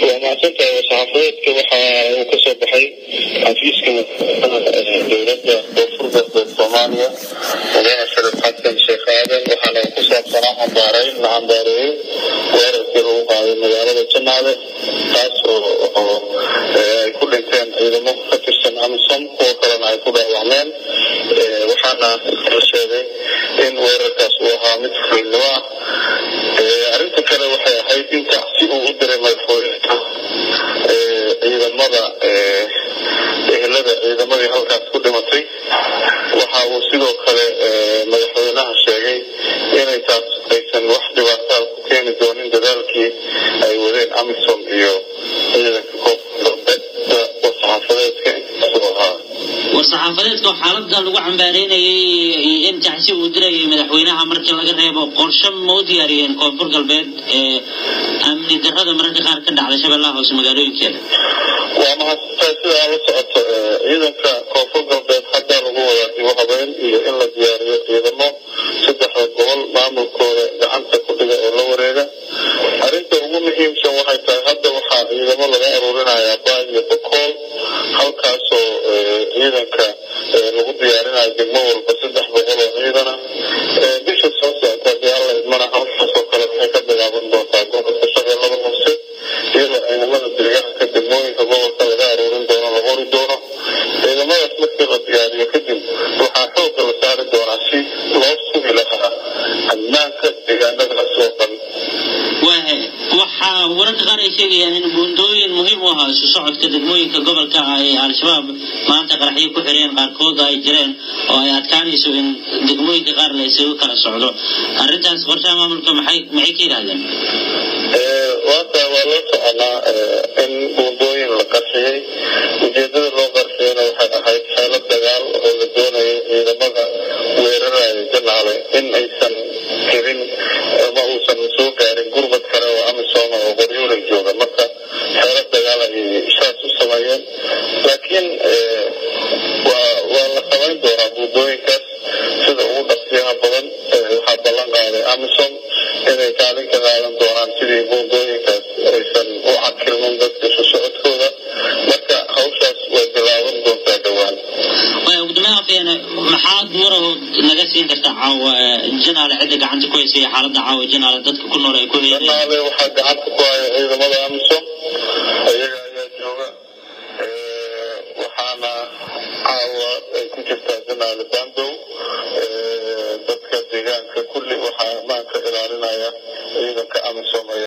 وما كنت صحفيات كوحة وكسب بحي عفيس كم دولة وفرقة الصومالية وبين الشرف حسن شيخ آدم وحنا كسب صراحة دارين مع دارين ويرسلوا هذه المجالات الجنة تاسو كل إنسان إذا مختلف سنة أمسهم وكلنا يكون أعلان وحنا رشيدي إن ويركز وها مثل النوع أنت كلا وحيا هاي أنت عسيء ودري ما يفوت إذا مضى إذا مضى هالكاس كل مصري وحاول سيدو كلا ما يحوينها الشيء إن يتاس ليسن واحد وقتها كان دونين ذلك أي ودين أمسهم إياه إذا كوف والصحافات وحالتها لو عمبارينay in taxi uu diray madaxweynaha markii laga reebo qorshe moodiyareen koonfur galbeed amni darrada mararka qaar ka dhacday shabeellaha hoose magaalooyinkeeda waa ma sida la socoto ciidanka koonfur galbeed hadda lagu wadaagay waxbeen iyo in la diyaariyo ciidamo saddex gobol maamulkooda gacanta ku dhiga oo la wareega arinta ugu muhiimsan waxay tahay hadda waxa ciidamo laga ururinayaa baan iyo boqol halkaas oo ciidanka lagu diyaarinayo degmo walba saddex boqol oo ciidana bisha soo socota yalla mana hawshaas oo kale waxay ka bilaaban doontaa gobolka shabeellada hoose iyadoo ciidamada deegaanka degmooyinka gobolka laga ururin doono la qori doono ciidamadaas markii la diyaariyo kadib waxaa xoogga la saari doonaa si loo sugi lahaa ammaanka deegaanadaas oo dhan waxaa wararka qaar ay sheegayaan in buundooyin muhiim u ahaa isu socodka degmooyinka gobolka ay al-shabaab maanta qaraxyo ku xireen qaarkood ay jireen oo ay adkaanayso in degmooyinka qaar la isugu kala socdo arrintaas qorshaha maamulka maxay ka yiraahdeen waa loo soconaa in buundooyin la qarxiyey ujeedada loo qarxiyeyna waxay ahayd xeelad dagaal oo la doonayo ciidamada weeraraya janaale in aysan jirin ama uusan soo gaarin gurbad kale oo amisom oo qoryoolay jooga marka xeelad dagaal ay saas u sameeyeen laakiin waa la samayn doonaa buundooyinkaas sida ugu dhaqsiyaha badan waxaa ballan qaaday amisom inay kaalin ka qaadan doonaan sidii buundooyinkaas aysan u cakilmin dadka isu socodkooda marka hawshaas way bilaaban doontaa dhowaan maxaad warahood naga siin kartaa caawa janaale cidda gacanta ku haysay xaaladda caawa janaale dadka ku nool ay ku helayeen janaale waxaa gacanta ku haya ciidamada amisom ayaga ayaa jooga waxaana caawa ay ku jirtaa janaale bandow